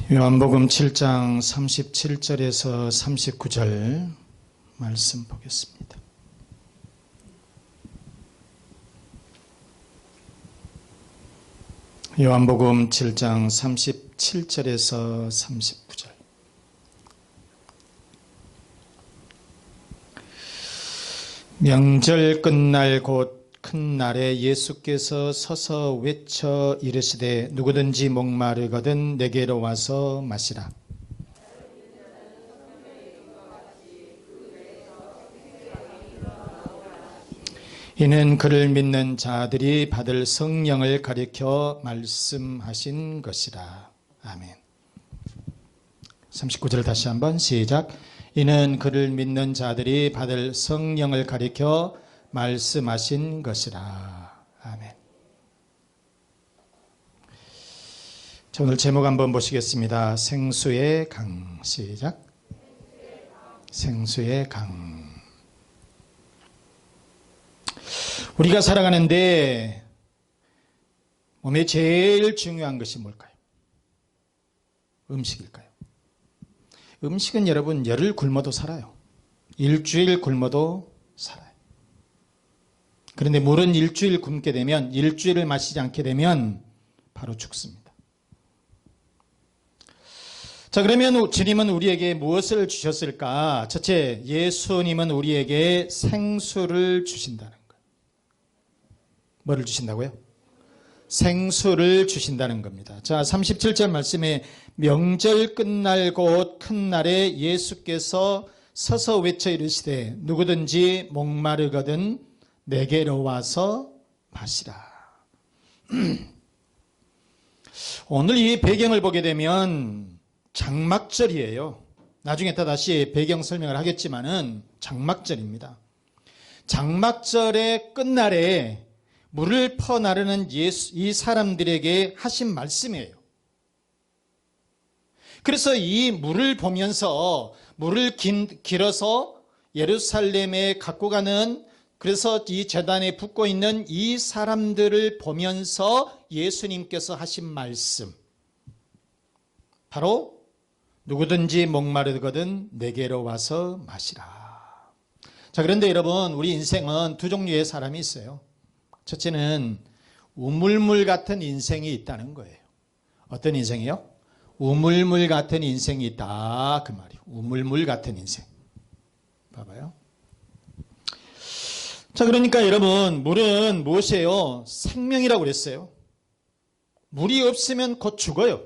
요한복음 7장 37절에서 39절 말씀 보겠습니다. 요한복음 7장 37절에서 39절. 명절 끝날 곧 큰 날에 예수께서 서서 외쳐 이르시되 누구든지 목마르거든 내게로 와서 마시라. 이는 그를 믿는 자들이 받을 성령을 가리켜 말씀하신 것이라. 아멘. 39절 다시 한번 시작. 이는 그를 믿는 자들이 받을 성령을 가리켜 말씀하신 것이라. 아멘. 자, 오늘 제목 한번 보시겠습니다. 생수의 강. 시작. 생수의 강. 우리가 살아가는데 몸에 제일 중요한 것이 뭘까요? 음식일까요? 음식은 여러분 열흘 굶어도 살아요. 일주일 굶어도 살아요. 그런데 물은 일주일 굶게 되면, 일주일을 마시지 않게 되면 바로 죽습니다. 자, 그러면 주님은 우리에게 무엇을 주셨을까? 첫째, 예수님은 우리에게 생수를 주신다는 거예요. 뭐를 주신다고요? 생수를 주신다는 겁니다. 자, 37절 말씀에 명절 끝날 곧 큰 날에 예수께서 서서 외쳐 이르시되 누구든지 목마르거든 내게로 와서 마시라. 오늘 이 배경을 보게 되면 장막절이에요. 나중에 또 다시 배경 설명을 하겠지만은 장막절입니다. 장막절의 끝날에 물을 퍼 나르는 이 사람들에게 하신 말씀이에요. 그래서 이 물을 보면서 물을 길어서 예루살렘에 갖고 가는, 그래서 이 제단에 붓고 있는 이 사람들을 보면서 예수님께서 하신 말씀, 바로 누구든지 목마르거든 내게로 와서 마시라. 자, 그런데 여러분, 우리 인생은 두 종류의 사람이 있어요. 첫째는 우물물 같은 인생이 있다는 거예요. 어떤 인생이요? 우물물 같은 인생이 있다, 그 말이에요. 우물물 같은 인생. 봐봐요. 자, 그러니까 여러분, 물은 무엇이에요? 생명이라고 그랬어요. 물이 없으면 곧 죽어요.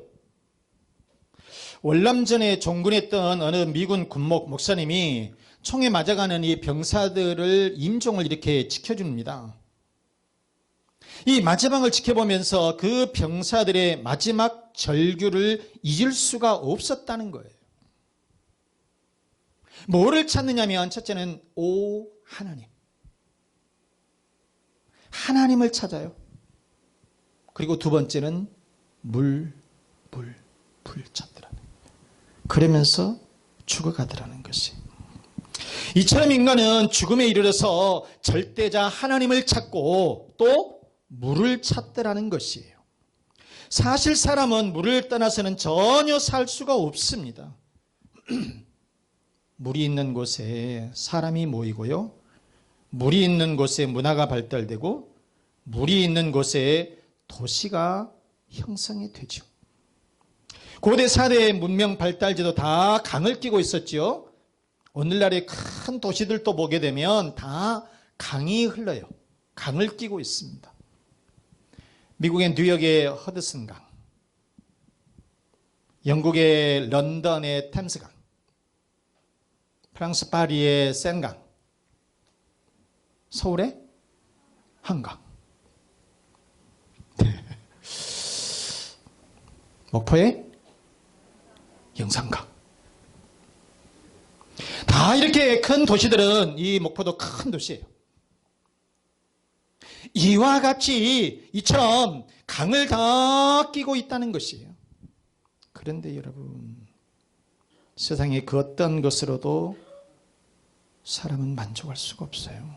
월남전에 종군했던 어느 미군 군목 목사님이 총에 맞아가는 이 병사들을, 임종을 이렇게 지켜줍니다. 이 마지막을 지켜보면서 그 병사들의 마지막 절규를 잊을 수가 없었다는 거예요. 뭐를 찾느냐면, 첫째는 오 하나님. 하나님을 찾아요. 그리고 두 번째는 물 찾더라는 거예요. 그러면서 죽어가더라는 것이. 이처럼 인간은 죽음에 이르러서 절대자 하나님을 찾고 또 물을 찾더라는 것이에요. 사실 사람은 물을 떠나서는 전혀 살 수가 없습니다. 물이 있는 곳에 사람이 모이고요. 물이 있는 곳에 문화가 발달되고, 물이 있는 곳에 도시가 형성이 되죠. 고대 사대의 문명 발달지도 다 강을 끼고 있었죠. 오늘날의 큰 도시들도 보게 되면 다 강이 흘러요. 강을 끼고 있습니다. 미국의 뉴욕의 허드슨강, 영국의 런던의 템스강, 프랑스 파리의 센강, 서울의 한강, 목포의 영산강. 다 이렇게 큰 도시들은, 이 목포도 큰 도시예요. 이와 같이 이처럼 강을 다 끼고 있다는 것이에요. 그런데 여러분, 세상의 그 어떤 것으로도 사람은 만족할 수가 없어요.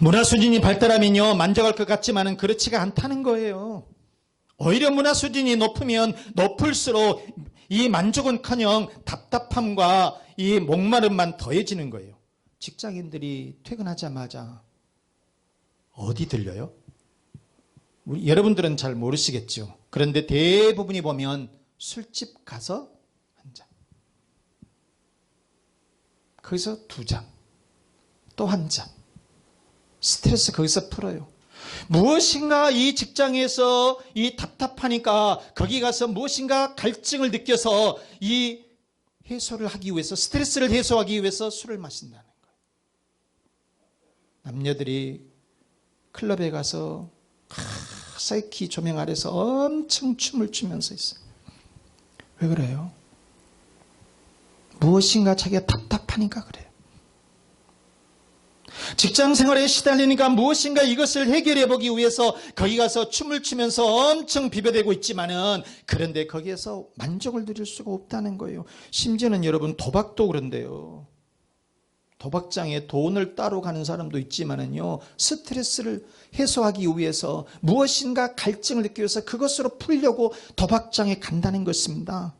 문화 수준이 발달하면요 만족할 것 같지만은 그렇지가 않다는 거예요. 오히려 문화 수준이 높으면 높을수록 이 만족은커녕 답답함과 이 목마름만 더해지는 거예요. 직장인들이 퇴근하자마자 어디 들려요? 여러분들은 잘 모르시겠죠. 그런데 대부분이 보면 술집 가서 한 잔, 거기서 두 잔, 또 한 잔. 스트레스 거기서 풀어요. 무엇인가 이 직장에서 이 답답하니까 거기 가서 무엇인가 갈증을 느껴서 이 해소를 하기 위해서, 스트레스를 해소하기 위해서 술을 마신다는 거예요. 남녀들이 클럽에 가서 사이키 조명 아래서 엄청 춤을 추면서 있어요. 왜 그래요? 무엇인가 자기가 답답하니까 그래요. 직장 생활에 시달리니까 무엇인가 이것을 해결해 보기 위해서 거기 가서 춤을 추면서 엄청 비벼대고 있지만은, 그런데 거기에서 만족을 누릴 수가 없다는 거예요. 심지어는 여러분, 도박도 그런데요. 도박장에 돈을 따로 가는 사람도 있지만은요, 스트레스를 해소하기 위해서 무엇인가 갈증을 느끼기 위해서 그것으로 풀려고 도박장에 간다는 것입니다.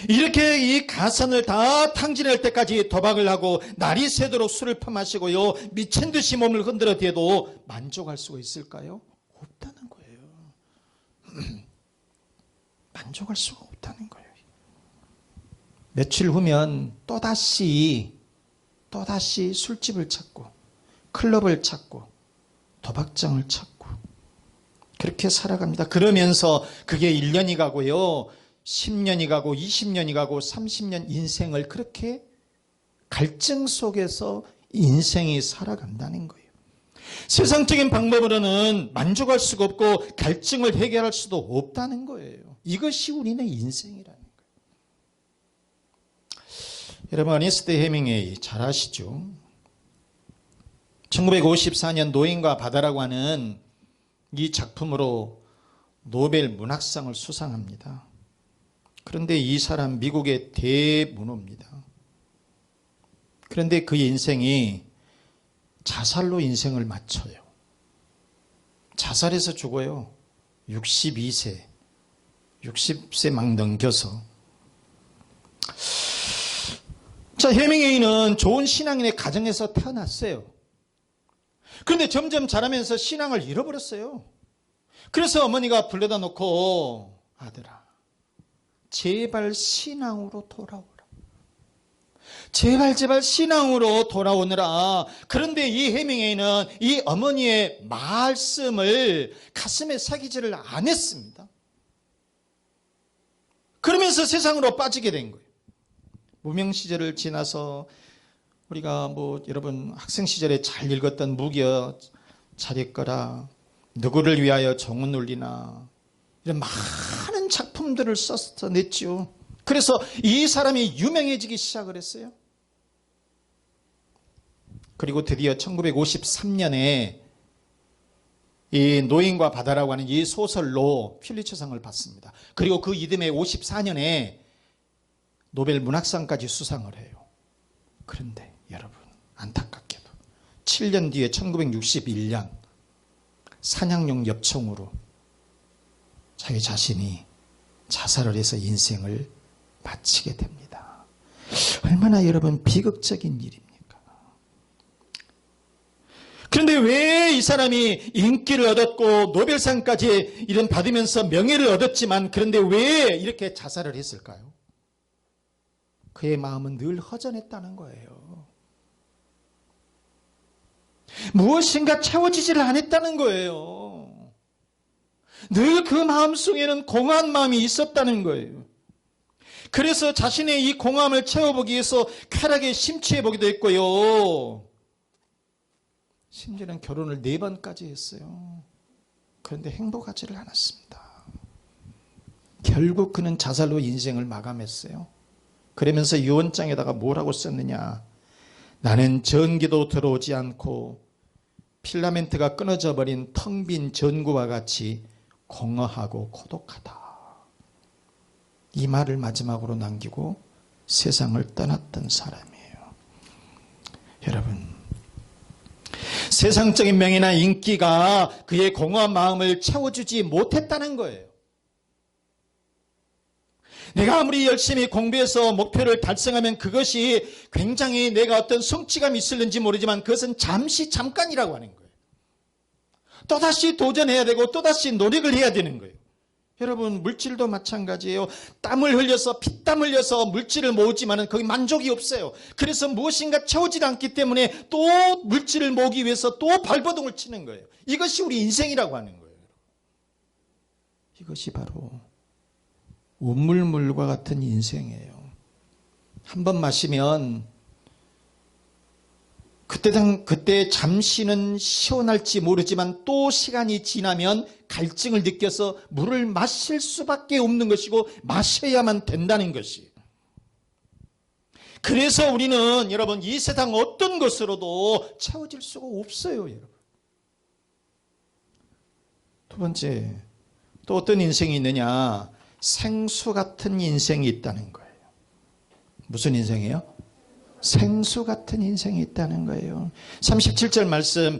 이렇게 이 가산을 다 탕진할 때까지 도박을 하고 날이 새도록 술을 퍼마시고요, 미친 듯이 몸을 흔들어 대도 만족할 수가 있을까요? 없다는 거예요. 만족할 수가 없다는 거예요. 며칠 후면 또다시 술집을 찾고 클럽을 찾고 도박장을 찾고 그렇게 살아갑니다. 그러면서 그게 1년이 가고요, 10년이 가고 20년이 가고 30년, 인생을 그렇게 갈증 속에서 인생이 살아간다는 거예요. 세상적인 방법으로는 만족할 수가 없고 갈증을 해결할 수도 없다는 거예요. 이것이 우리네 인생이라는 거예요. 여러분, 어니스트 해밍웨이 잘 아시죠? 1954년 노인과 바다라고 하는 이 작품으로 노벨 문학상을 수상합니다. 그런데 이 사람 미국의 대문호입니다. 그런데 그 인생이 자살로 인생을 마쳐요. 자살해서 죽어요. 60세 막 넘겨서. 자, 해밍웨이는 좋은 신앙인의 가정에서 태어났어요. 그런데 점점 자라면서 신앙을 잃어버렸어요. 그래서 어머니가 불러다 놓고, 아들아, 제발 신앙으로 돌아오라. 제발 신앙으로 돌아오느라. 그런데 이 해밍웨이는 이 어머니의 말씀을 가슴에 새기지를 안 했습니다. 그러면서 세상으로 빠지게 된 거예요. 무명 시절을 지나서 우리가 여러분 학생 시절에 잘 읽었던 무기여 잘했거라, 누구를 위하여 종은 울리나, 이런 많은 작품들을 써서 냈죠. 그래서 이 사람이 유명해지기 시작을 했어요. 그리고 드디어 1953년에 이 노인과 바다라고 하는 이 소설로 퓰리처상을 받습니다. 그리고 그 이듬해 54년에 노벨 문학상까지 수상을 해요. 그런데 여러분, 안타깝게도 7년 뒤에 1961년 사냥용 엽총으로 자기 자신이 자살을 해서 인생을 마치게 됩니다. 얼마나 여러분 비극적인 일입니까? 그런데 왜 이 사람이 인기를 얻었고 노벨상까지 이런 받으면서 명예를 얻었지만, 그런데 왜 이렇게 자살을 했을까요? 그의 마음은 늘 허전했다는 거예요. 무엇인가 채워지지를 않았다는 거예요. 늘 그 마음속에는 공허한 마음이 있었다는 거예요. 그래서 자신의 이 공허함을 채워보기 위해서 쾌락에 심취해보기도 했고요, 심지어는 결혼을 4번까지 했어요. 그런데 행복하지를 않았습니다. 결국 그는 자살로 인생을 마감했어요. 그러면서 유언장에다가 뭐라고 썼느냐, 나는 전기도 들어오지 않고 필라멘트가 끊어져 버린 텅 빈 전구와 같이 공허하고 고독하다. 이 말을 마지막으로 남기고 세상을 떠났던 사람이에요. 여러분, 세상적인 명예나 인기가 그의 공허한 마음을 채워주지 못했다는 거예요. 내가 아무리 열심히 공부해서 목표를 달성하면 그것이 굉장히 내가 어떤 성취감이 있을는지 모르지만 그것은 잠깐이라고 하는 거예요. 또다시 도전해야 되고 또다시 노력을 해야 되는 거예요. 여러분, 물질도 마찬가지예요. 땀을 흘려서, 피땀 흘려서 물질을 모으지만 거기 만족이 없어요. 그래서 무엇인가 채우지 않기 때문에 또 물질을 모으기 위해서 또 발버둥을 치는 거예요. 이것이 우리 인생이라고 하는 거예요. 이것이 바로 운물물과 같은 인생이에요. 한 번 마시면 그때 잠시는 시원할지 모르지만 또 시간이 지나면 갈증을 느껴서 물을 마실 수밖에 없는 것이고 마셔야만 된다는 것이. 그래서 우리는 여러분 이 세상 어떤 것으로도 채워질 수가 없어요. 여러분. 두 번째, 또 어떤 인생이 있느냐? 생수 같은 인생이 있다는 거예요. 무슨 인생이에요? 생수 같은 인생이 있다는 거예요. 37절 말씀,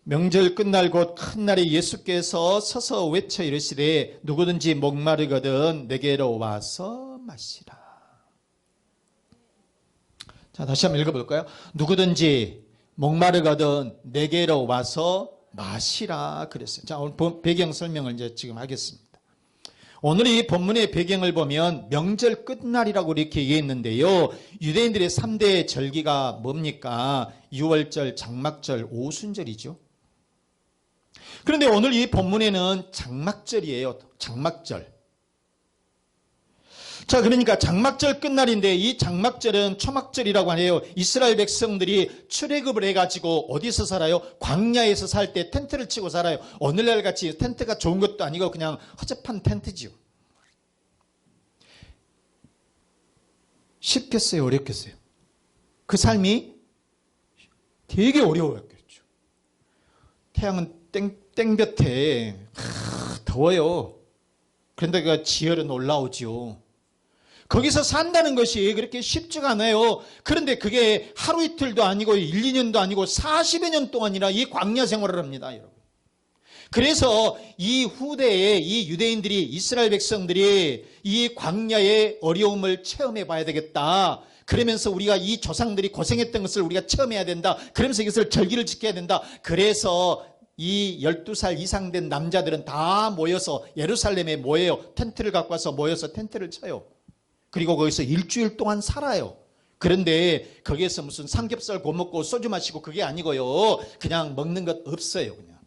명절 끝날 곧 큰 날에 예수께서 서서 외쳐 이르시되 누구든지 목마르거든 내게로 와서 마시라. 자, 다시 한번 읽어볼까요? 누구든지 목마르거든 내게로 와서 마시라 그랬어요. 자, 오늘 배경 설명을 이제 지금 하겠습니다. 오늘 이 본문의 배경을 보면 명절 끝날이라고 이렇게 얘기했는데요. 유대인들의 3대 절기가 뭡니까? 유월절, 장막절, 오순절이죠. 그런데 오늘 이 본문에는 장막절이에요. 장막절. 자, 그러니까 장막절 끝날인데 이 장막절은 초막절이라고 하네요. 이스라엘 백성들이 출애굽을 해가지고 어디서 살아요? 광야에서 살 때 텐트를 치고 살아요. 오늘날 같이 텐트가 좋은 것도 아니고 그냥 허접한 텐트지요. 쉽겠어요? 어렵겠어요? 그 삶이 되게 어려웠겠죠. 태양은 땡볕에 더워요. 그런데 그 지열은 올라오지요. 거기서 산다는 것이 그렇게 쉽지가 않아요. 그런데 그게 하루 이틀도 아니고 1, 2년도 아니고 40여 년 동안이나 이 광야 생활을 합니다, 여러분. 그래서 이 후대에 이 유대인들이, 이스라엘 백성들이 이 광야의 어려움을 체험해 봐야 되겠다. 그러면서 우리가 이 조상들이 고생했던 것을 우리가 체험해야 된다. 그러면서 이것을 절기를 지켜야 된다. 그래서 이 12살 이상 된 남자들은 다 모여서 예루살렘에 모여요. 텐트를 갖고 와서 모여서 텐트를 쳐요. 그리고 거기서 일주일 동안 살아요. 그런데 거기에서 무슨 삼겹살 구워 먹고 소주 마시고 그게 아니고요. 그냥 먹는 것 없어요. 그냥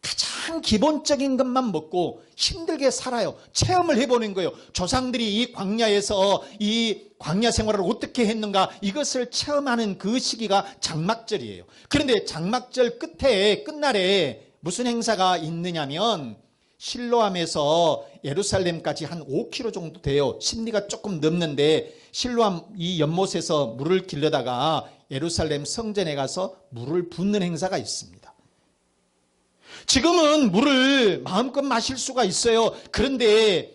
가장 기본적인 것만 먹고 힘들게 살아요. 체험을 해보는 거예요. 조상들이 이 광야에서 이 광야 생활을 어떻게 했는가 이것을 체험하는 그 시기가 장막절이에요. 그런데 장막절 끝날에 무슨 행사가 있느냐면 실로암에서 예루살렘까지 한 5km 정도 돼요. 심리가 조금 넘는데 실로암 이 연못에서 물을 길러다가 예루살렘 성전에 가서 물을 붓는 행사가 있습니다. 지금은 물을 마음껏 마실 수가 있어요. 그런데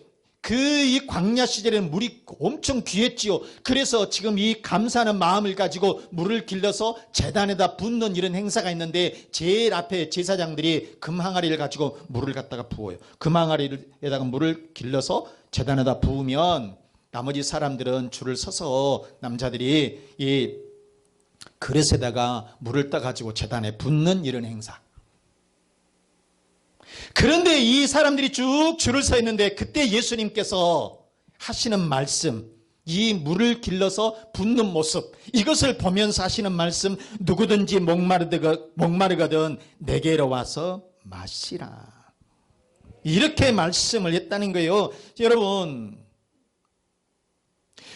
이 광야 시절에는 물이 엄청 귀했지요. 그래서 지금 이 감사하는 마음을 가지고 물을 길러서 제단에다 붓는 이런 행사가 있는데 제일 앞에 제사장들이 금 항아리를 가지고 물을 갖다가 부어요. 금 항아리에다가 물을 길러서 제단에다 부으면 나머지 사람들은 줄을 서서 남자들이 이 그릇에다가 물을 떠가지고 제단에 붓는 이런 행사. 그런데 이 사람들이 쭉 줄을 서 있는데 그때 예수님께서 하시는 말씀, 이 물을 길러서 붓는 모습, 이것을 보면서 하시는 말씀, 누구든지 목마르거든 내게로 와서 마시라. 이렇게 말씀을 했다는 거예요. 여러분,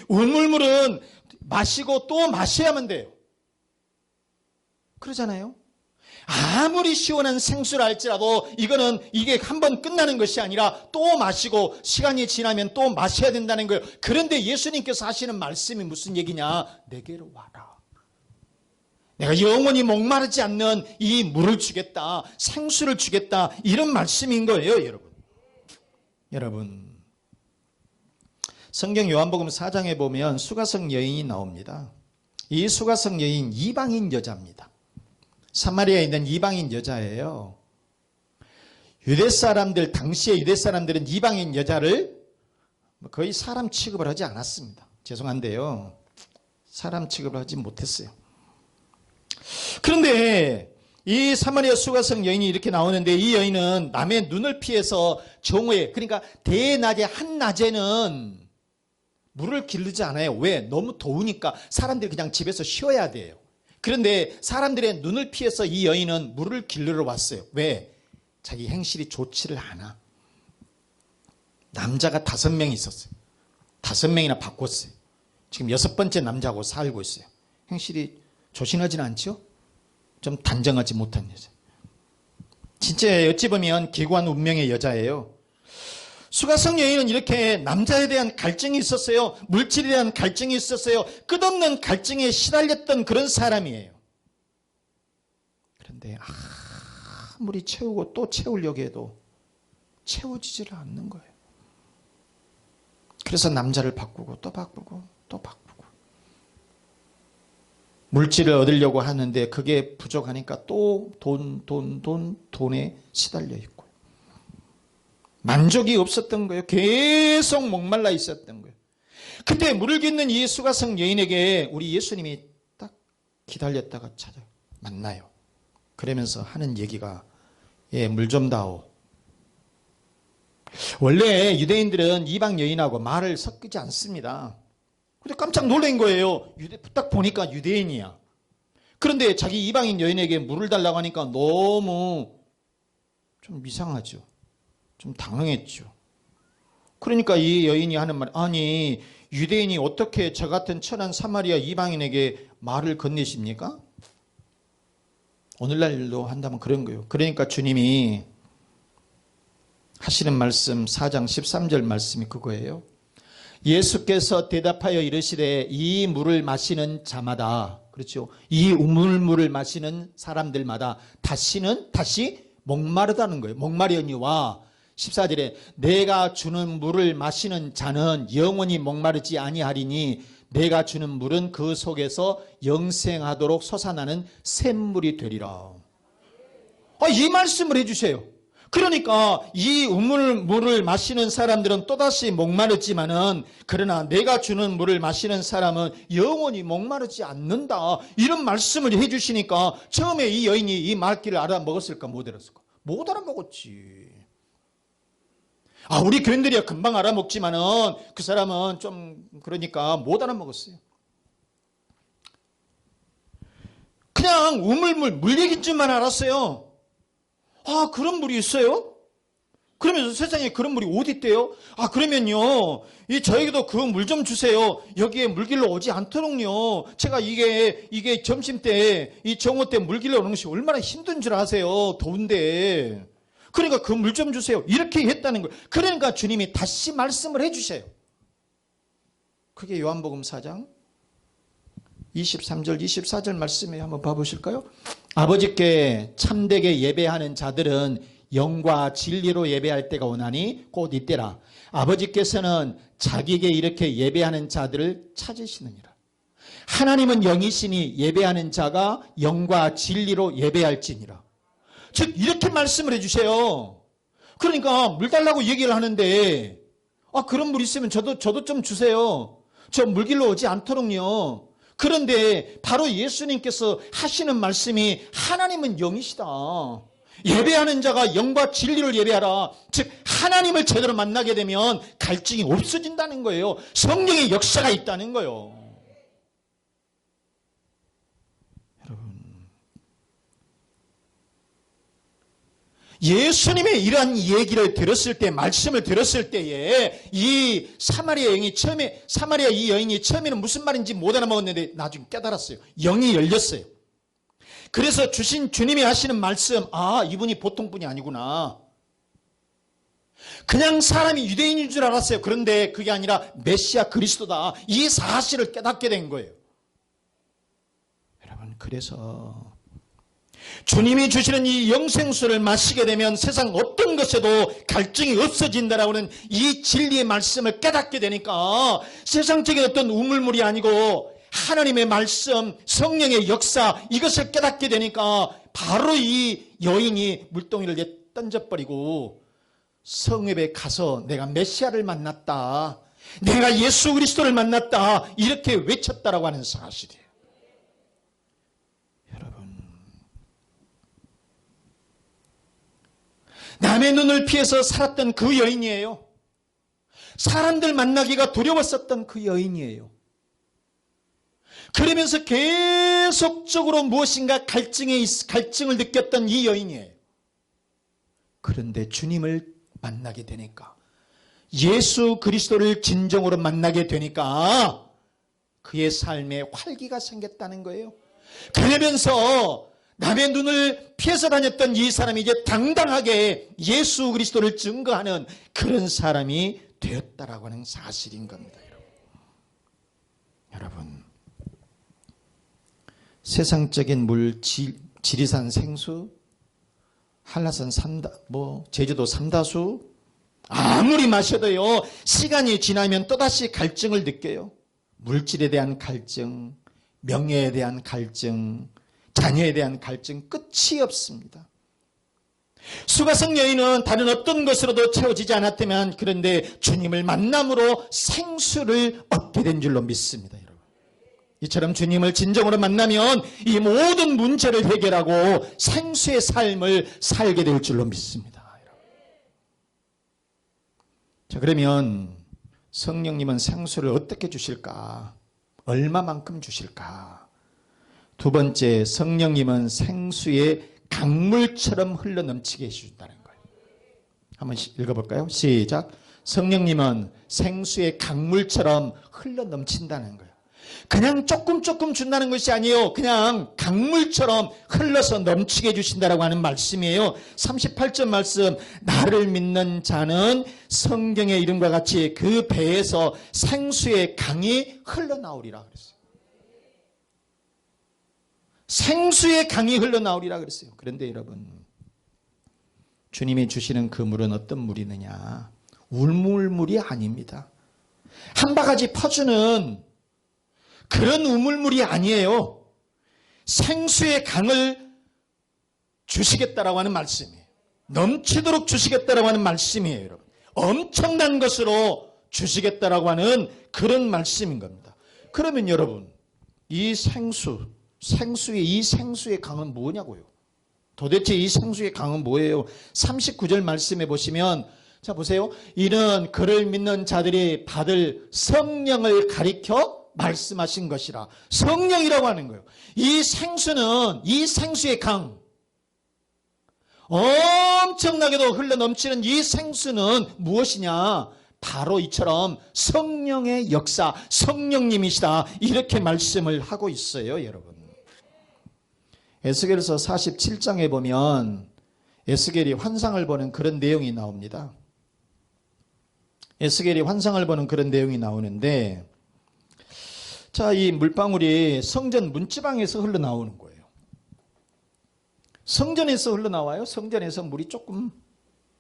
운물물은 마시고 또 마셔야만 돼요. 그러잖아요. 아무리 시원한 생수를 할지라도 이게 한 번 끝나는 것이 아니라 또 마시고 시간이 지나면 또 마셔야 된다는 거예요. 그런데 예수님께서 하시는 말씀이 무슨 얘기냐? 내게로 와라. 내가 영원히 목마르지 않는 이 물을 주겠다. 생수를 주겠다. 이런 말씀인 거예요, 여러분. 여러분, 성경 요한복음 4장에 보면 수가성 여인이 나옵니다. 이 수가성 여인 이방인 여자입니다. 사마리아에 있는 이방인 여자예요. 유대 사람들, 당시에 유대 사람들은 이방인 여자를 거의 사람 취급을 하지 않았습니다. 죄송한데요. 사람 취급을 하지 못했어요. 그런데 이 사마리아 수가성 여인이 이렇게 나오는데, 이 여인은 남의 눈을 피해서 정오에, 그러니까 대낮에 한낮에는 물을 기르지 않아요. 왜? 너무 더우니까 사람들이 그냥 집에서 쉬어야 돼요. 그런데 사람들의 눈을 피해서 이 여인은 물을 기르러 왔어요. 왜? 자기 행실이 좋지를 않아. 남자가 5명 있었어요. 5명이나 바꿨어요. 지금 6번째 남자하고 살고 있어요. 행실이 조신하지는 않죠? 좀 단정하지 못한 여자. 진짜 어찌 보면 기구한 운명의 여자예요. 수가성 여인은 이렇게 남자에 대한 갈증이 있었어요. 물질에 대한 갈증이 있었어요. 끝없는 갈증에 시달렸던 그런 사람이에요. 그런데 아무리 채우고 또 채우려고 해도 채워지지를 않는 거예요. 그래서 남자를 바꾸고 또 바꾸고 또 바꾸고, 물질을 얻으려고 하는데 그게 부족하니까 또 돈에 시달려 있고, 만족이 없었던 거예요. 계속 목말라 있었던 거예요. 그때 물을 깃는 이 수가성 여인에게 우리 예수님이 딱 기다렸다가 찾아 만나요. 그러면서 하는 얘기가, 물 좀 다오. 원래 유대인들은 이방 여인하고 말을 섞지 않습니다. 근데 깜짝 놀란 거예요. 딱 보니까 유대인이야. 그런데 자기 이방인 여인에게 물을 달라고 하니까 너무 좀 이상하죠. 좀 당황했죠. 그러니까 이 여인이 하는 말, 아니 유대인이 어떻게 저 같은 천한 사마리아 이방인에게 말을 건네십니까? 오늘날도 한다면 그런 거예요. 그러니까 주님이 하시는 말씀 4장 13절 말씀이 그거예요. 예수께서 대답하여 이르시되 이 물을 마시는 자마다, 그렇죠, 이 우물물을 마시는 사람들마다 다시 목마르다는 거예요. 목마르니와 14절에 내가 주는 물을 마시는 자는 영원히 목마르지 아니하리니 내가 주는 물은 그 속에서 영생하도록 솟아나는 샘물이 되리라. 이 말씀을 해주세요. 그러니까 이 우물물을 마시는 사람들은 또다시 목마르지만은, 그러나 내가 주는 물을 마시는 사람은 영원히 목마르지 않는다, 이런 말씀을 해주시니까 처음에 이 여인이 이 말귀를 알아먹었을까 못 알았을까? 못 알아먹었지. 우리 교인들이야 금방 알아먹지만은 그 사람은 좀 그러니까 못 알아먹었어요. 그냥 우물물, 물 얘기인 줄만 알았어요. 그런 물이 있어요? 그러면서 세상에 그런 물이 어디 있대요? 그러면요, 저에게도 그 물 좀 주세요. 여기에 물길로 오지 않도록요. 제가 이게 점심 때, 이 정오 때 물길로 오는 것이 얼마나 힘든 줄 아세요? 더운데. 그러니까 그 물 좀 주세요. 이렇게 했다는 거예요. 그러니까 주님이 다시 말씀을 해주세요. 그게 요한복음 4장 23절 24절 말씀에 한번 봐보실까요? 아버지께 참되게 예배하는 자들은 영과 진리로 예배할 때가 오나니 곧 이때라. 아버지께서는 자기에게 이렇게 예배하는 자들을 찾으시느니라. 하나님은 영이시니 예배하는 자가 영과 진리로 예배할지니라. 즉 이렇게 말씀을 해주세요. 그러니까 물 달라고 얘기를 하는데, 그런 물 있으면 저도 좀 주세요. 저 물길로 오지 않도록요. 그런데 바로 예수님께서 하시는 말씀이 하나님은 영이시다. 예배하는 자가 영과 진리를 예배하라. 즉 하나님을 제대로 만나게 되면 갈증이 없어진다는 거예요. 성령의 역사가 있다는 거예요. 여러분, 예수님의 이러한 얘기를 들었을 때, 말씀을 들었을 때에 이 사마리아 여인이 처음에는 무슨 말인지 못 알아먹었는데 나중에 깨달았어요. 영이 열렸어요. 그래서 주님이 하시는 말씀, 이분이 보통 분이 아니구나. 그냥 사람이 유대인인 줄 알았어요. 그런데 그게 아니라 메시아 그리스도다, 이 사실을 깨닫게 된 거예요. 여러분, 그래서 주님이 주시는 이 영생수를 마시게 되면 세상 어떤 것에도 갈증이 없어진다라고는 이 진리의 말씀을 깨닫게 되니까 세상적인 어떤 우물물이 아니고 하나님의 말씀, 성령의 역사, 이것을 깨닫게 되니까 바로 이 여인이 물동이를 던져버리고 성읍에 가서 내가 메시아를 만났다, 내가 예수 그리스도를 만났다, 이렇게 외쳤다라고 하는 사실이에요. 여러분, 남의 눈을 피해서 살았던 그 여인이에요. 사람들 만나기가 두려웠었던 그 여인이에요. 그러면서 계속적으로 무엇인가 갈증을 느꼈던 이 여인이에요. 그런데 주님을 만나게 되니까, 예수 그리스도를 진정으로 만나게 되니까 그의 삶에 활기가 생겼다는 거예요. 그러면서 남의 눈을 피해서 다녔던 이 사람이 이제 당당하게 예수 그리스도를 증거하는 그런 사람이 되었다라고 하는 사실인 겁니다. 여러분, 세상적인 물, 지리산 생수, 한라산 제주도 삼다수 아무리 마셔도요, 시간이 지나면 또다시 갈증을 느껴요. 물질에 대한 갈증, 명예에 대한 갈증, 자녀에 대한 갈증, 끝이 없습니다. 수가성 여인은 다른 어떤 것으로도 채워지지 않았다면, 그런데 주님을 만남으로 생수를 얻게 된 줄로 믿습니다. 여러분, 이처럼 주님을 진정으로 만나면 이 모든 문제를 해결하고 생수의 삶을 살게 될 줄로 믿습니다. 여러분. 자, 그러면 성령님은 생수를 어떻게 주실까? 얼마만큼 주실까? 두 번째, 성령님은 생수의 강물처럼 흘러넘치게 해주신다는 거예요. 한번 읽어볼까요? 시작. 성령님은 생수의 강물처럼 흘러넘친다는 거예요. 그냥 조금 준다는 것이 아니에요. 그냥 강물처럼 흘러서 넘치게 해주신다라고 하는 말씀이에요. 38절 말씀, 나를 믿는 자는 성경의 이름과 같이 그 배에서 생수의 강이 흘러나오리라 그랬어요. 생수의 강이 흘러나오리라 그랬어요. 그런데 여러분, 주님이 주시는 그 물은 어떤 물이느냐? 우물물이 아닙니다. 한 바가지 퍼주는 그런 우물물이 아니에요. 생수의 강을 주시겠다라고 하는 말씀이에요. 넘치도록 주시겠다라고 하는 말씀이에요. 여러분, 엄청난 것으로 주시겠다라고 하는 그런 말씀인 겁니다. 그러면 여러분, 이 생수의 강은 뭐냐고요? 도대체 이 생수의 강은 뭐예요? 39절 말씀에 보시면, 자 보세요. 이는 그를 믿는 자들이 받을 성령을 가리켜 말씀하신 것이라. 성령이라고 하는 거예요. 이 생수는, 이 생수의 강, 엄청나게도 흘러넘치는 이 생수는 무엇이냐? 바로 이처럼 성령의 역사, 성령님이시다, 이렇게 말씀을 하고 있어요. 여러분, 에스겔서 47장에 보면 에스겔이 환상을 보는 그런 내용이 나옵니다. 에스겔이 환상을 보는 그런 내용이 나오는데, 자, 이 물방울이 성전 문지방에서 흘러나오는 거예요. 성전에서 흘러나와요. 성전에서 물이 조금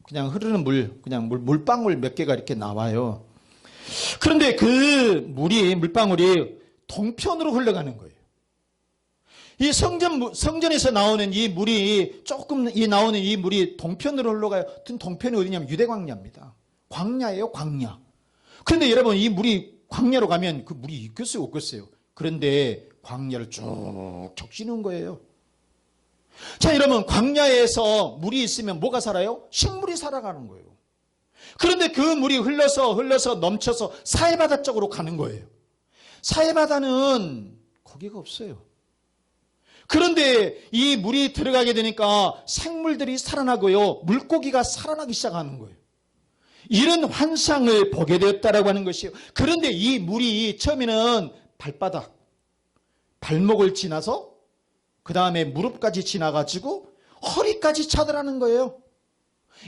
그냥 흐르는 물방울 몇 개가 이렇게 나와요. 그런데 그 물방울이 동편으로 흘러가는 거예요. 이 성전에서 나오는 이 물이 나오는 이 물이 동편으로 흘러가요. 동편이 어디냐면 유대광야입니다. 광야예요, 광야. 그런데 여러분, 이 물이 광야로 가면 그 물이 있겠어요, 없겠어요? 그런데 광야를 쭉 적시는 거예요. 자, 여러분, 광야에서 물이 있으면 뭐가 살아요? 식물이 살아가는 거예요. 그런데 그 물이 흘러서 넘쳐서 사해바다 쪽으로 가는 거예요. 사해바다는 고기가 없어요. 그런데 이 물이 들어가게 되니까 생물들이 살아나고요, 물고기가 살아나기 시작하는 거예요. 이런 환상을 보게 되었다라고 하는 것이에요. 그런데 이 물이 처음에는 발목을 지나서 그 다음에 무릎까지 지나가지고 허리까지 차더라는 거예요.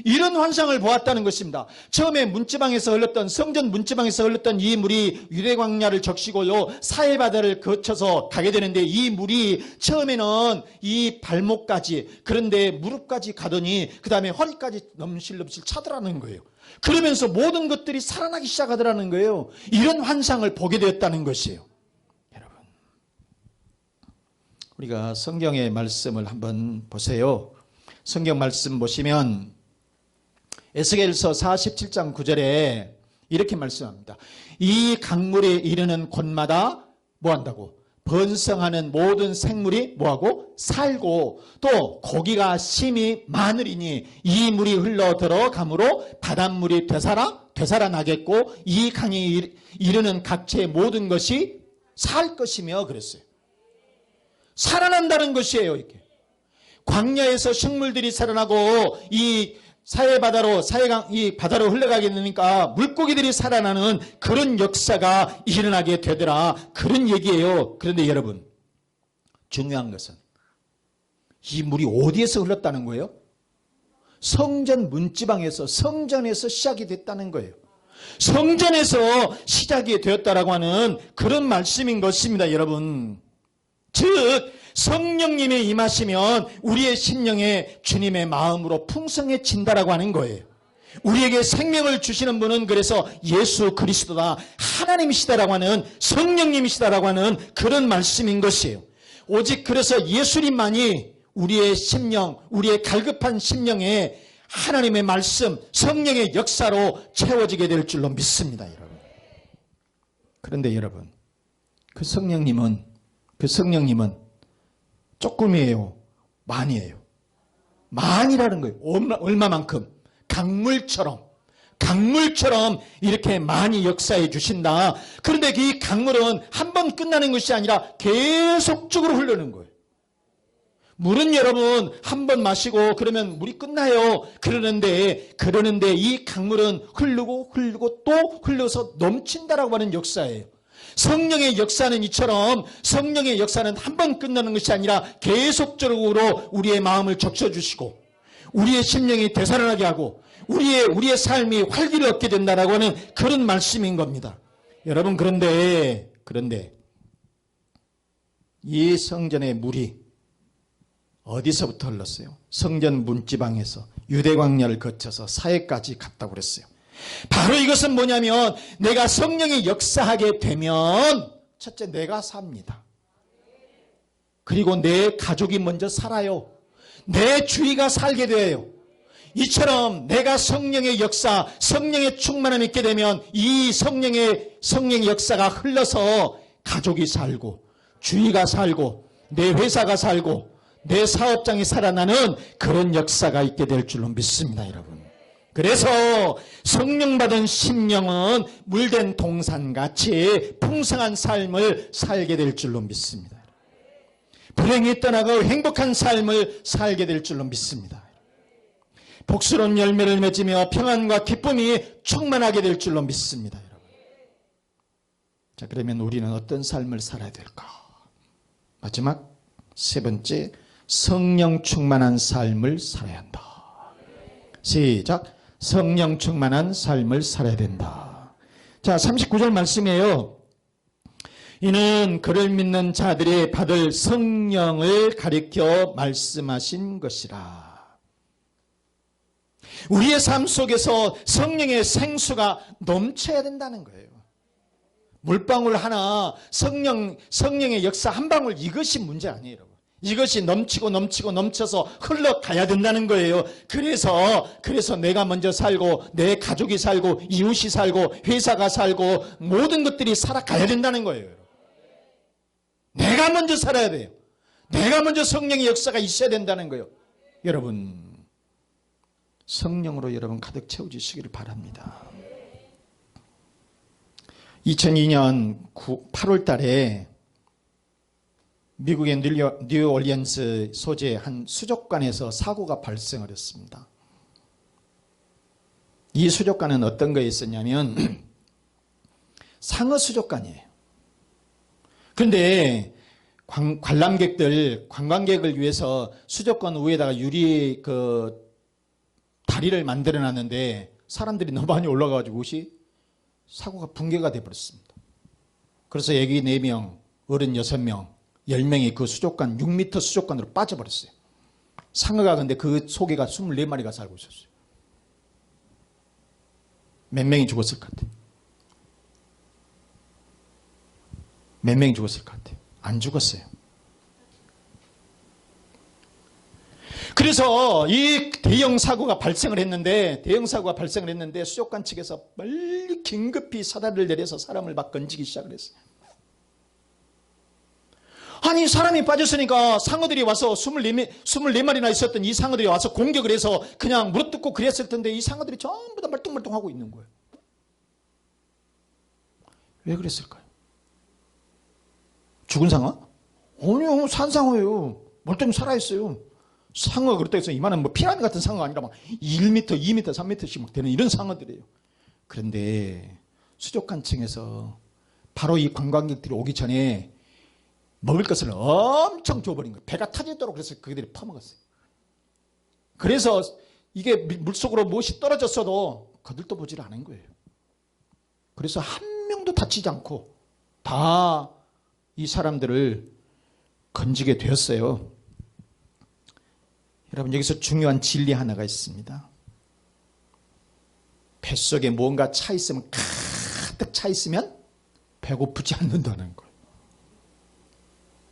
이런 환상을 보았다는 것입니다. 처음에 문지방에서 흘렀던, 성전 문지방에서 흘렀던 이 물이 유대광야를 적시고요, 사해바다를 거쳐서 가게 되는데, 이 물이 처음에는 이 발목까지, 그런데 무릎까지 가더니 그 다음에 허리까지 넘실넘실 차더라는 거예요. 그러면서 모든 것들이 살아나기 시작하더라는 거예요. 이런 환상을 보게 되었다는 것이에요. 여러분, 우리가 성경의 말씀을 한번 보세요. 성경 말씀 보시면 에스겔서 47장 9절에 이렇게 말씀합니다. 이 강물에 이르는 곳마다 뭐한다고? 번성하는 모든 생물이 뭐하고? 살고 또 고기가 심히 많으리니 이 물이 흘러 들어가므로 바닷물이 되살아나겠고 이 강이 이르는 각체의 모든 것이 살 것이며 그랬어요. 살아난다는 것이에요. 이렇게 광야에서 식물들이 살아나고 이 이 바다로 흘러가게 되니까 물고기들이 살아나는 그런 역사가 일어나게 되더라. 그런 얘기예요. 그런데 여러분, 중요한 것은 이 물이 어디에서 흘렀다는 거예요? 성전 문지방에서, 성전에서 시작이 됐다는 거예요. 성전에서 시작이 되었다라고 하는 그런 말씀인 것입니다, 여러분. 즉 성령님이 임하시면 우리의 심령에 주님의 마음으로 풍성해진다라고 하는 거예요. 우리에게 생명을 주시는 분은 그래서 예수 그리스도다, 하나님이시다라고 하는, 성령님이시다라고 하는 그런 말씀인 것이에요. 오직 그래서 예수님만이 우리의 심령, 우리의 갈급한 심령에 하나님의 말씀, 성령의 역사로 채워지게 될 줄로 믿습니다, 여러분. 그런데 여러분, 그 성령님은 조금이에요? 많이에요? 많이라는 거예요. 얼마만큼? 강물처럼 이렇게 많이 역사해 주신다. 그런데 이 강물은 한 번 끝나는 것이 아니라 계속적으로 흐르는 거예요. 물은 여러분 한 번 마시고 그러면 물이 끝나요. 그러는데 이 강물은 흐르고 또 흘러서 넘친다라고 하는 역사예요. 성령의 역사는 이처럼, 성령의 역사는 한 번 끝나는 것이 아니라 계속적으로 우리의 마음을 적셔주시고 우리의 심령이 되살아나게 하고 우리의 삶이 활기를 얻게 된다라고 하는 그런 말씀인 겁니다. 여러분, 그런데 이 성전의 물이 어디서부터 흘렀어요? 성전 문지방에서 유대 광야를 거쳐서 사해까지 갔다고 그랬어요. 바로 이것은 뭐냐면 내가 성령이 역사하게 되면 첫째, 내가 삽니다. 그리고 내 가족이 먼저 살아요. 내 주위가 살게 돼요. 이처럼 내가 성령의 역사, 성령의 충만함이 있게 되면 이 성령의 역사가 흘러서 가족이 살고 주위가 살고 내 회사가 살고 내 사업장이 살아나는 그런 역사가 있게 될 줄로 믿습니다, 여러분. 그래서 성령 받은 심령은 물된 동산같이 풍성한 삶을 살게 될 줄로 믿습니다. 불행이 떠나고 행복한 삶을 살게 될 줄로 믿습니다. 복스러운 열매를 맺으며 평안과 기쁨이 충만하게 될 줄로 믿습니다, 여러분. 자, 그러면 우리는 어떤 삶을 살아야 될까? 마지막 세 번째, 성령 충만한 삶을 살아야 한다. 시작. 성령 충만한 삶을 살아야 된다. 자, 39절 말씀이에요. 이는 그를 믿는 자들이 받을 성령을 가리켜 말씀하신 것이라. 우리의 삶 속에서 성령의 생수가 넘쳐야 된다는 거예요. 물방울 하나, 성령의 역사 한 방울, 이것이 문제 아니에요, 여러분. 이것이 넘쳐서 흘러가야 된다는 거예요. 그래서 내가 먼저 살고 내 가족이 살고 이웃이 살고 회사가 살고 모든 것들이 살아가야 된다는 거예요. 내가 먼저 살아야 돼요. 내가 먼저 성령의 역사가 있어야 된다는 거예요. 여러분, 성령으로 여러분 가득 채워주시기를 바랍니다. 2002년 8월 달에 미국의 뉴올리언스 소재 한 수족관에서 사고가 발생을 했습니다. 이 수족관은 어떤 거에 있었냐면 상어 수족관이에요. 그런데 관광객을 위해서 수족관 위에다가 유리 다리를 만들어 놨는데 사람들이 너무 많이 올라가가지고 옷이 사고가 붕괴가 돼버렸습니다. 그래서 애기 4명, 어른 6명, 10명이 그 수족관, 6m 수족관으로 빠져버렸어요. 상어가 근데 그 속에가 24마리가 살고 있었어요. 몇 명이 죽었을 것 같아요? 몇 명이 죽었을 것 같아요? 안 죽었어요. 그래서 이 대형 사고가 발생을 했는데 수족관 측에서 빨리 긴급히 사다리를 내려서 사람을 막 건지기 시작을 했어요. 아니 사람이 빠졌으니까 상어들이 와서 24마리나 있었던 이 상어들이 와서 공격을 해서 그냥 물어뜯고 그랬을 텐데 이 상어들이 전부 다 멀뚱멀뚱하고 있는 거예요. 왜 그랬을까요? 죽은 상어? 아니요, 산 상어예요. 멀쩡히 살아있어요. 상어가 그렇다고 해서 이만한 피라미 같은 상어가 아니라 막 1m, 2m, 3m씩 막 되는 이런 상어들이에요. 그런데 수족관층에서 바로 이 관광객들이 오기 전에 먹을 것을 엄청 줘버린 거예요. 배가 터지도록 그래서 그들이 퍼먹었어요. 그래서 이게 물속으로 무엇이 떨어졌어도 거들떠 보질 않은 거예요. 그래서 한 명도 다치지 않고 다 이 사람들을 건지게 되었어요. 여러분, 여기서 중요한 진리 하나가 있습니다. 뱃속에 뭔가 차 있으면, 가득 차 있으면 배고프지 않는다는 거예요.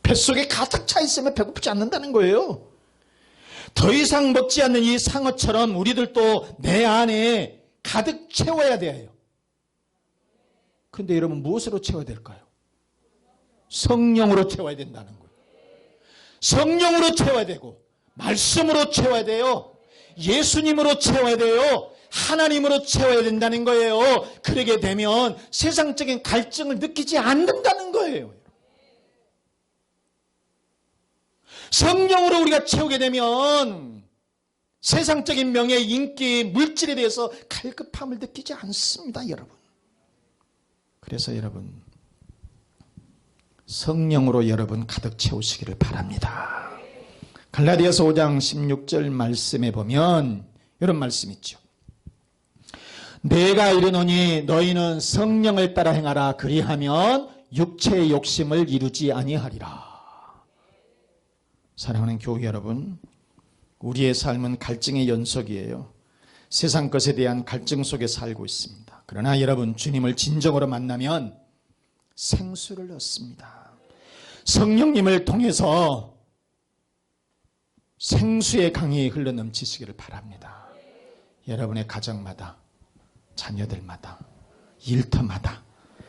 뱃속에 가득 차 있으면 배고프지 않는다는 거예요. 더 이상 먹지 않는 이 상어처럼 우리들도 내 안에 가득 채워야 돼요. 그런데 여러분, 무엇으로 채워야 될까요? 성령으로 채워야 된다는 거예요. 성령으로 채워야 되고, 말씀으로 채워야 돼요. 예수님으로 채워야 돼요. 하나님으로 채워야 된다는 거예요. 그러게 되면 세상적인 갈증을 느끼지 않는다는 거예요. 성령으로 우리가 채우게 되면 세상적인 명예, 인기, 물질에 대해서 갈급함을 느끼지 않습니다, 여러분. 그래서 여러분, 성령으로 여러분 가득 채우시기를 바랍니다. 갈라디아서 5장 16절 말씀에 보면 이런 말씀 있죠. 내가 이르노니 너희는 성령을 따라 행하라. 그리하면 육체의 욕심을 이루지 아니하리라. 사랑하는 교회 여러분, 우리의 삶은 갈증의 연속이에요. 세상 것에 대한 갈증 속에 살고 있습니다. 그러나 여러분, 주님을 진정으로 만나면 생수를 얻습니다. 성령님을 통해서 생수의 강이 흘러넘치시기를 바랍니다. 여러분의 가정마다, 자녀들마다, 일터마다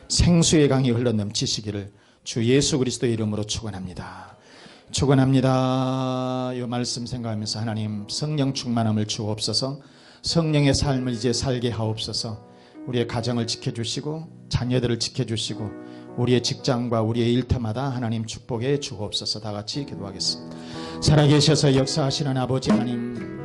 생수의 강이 흘러넘치시기를 주 예수 그리스도의 이름으로 축원합니다. 축원합니다. 이 말씀 생각하면서 하나님, 성령 충만함을 주옵소서. 성령의 삶을 이제 살게 하옵소서. 우리의 가정을 지켜주시고 자녀들을 지켜주시고 우리의 직장과 우리의 일터마다 하나님 축복해 주옵소서. 다 같이 기도하겠습니다. 살아계셔서 역사하시는 아버지 하나님,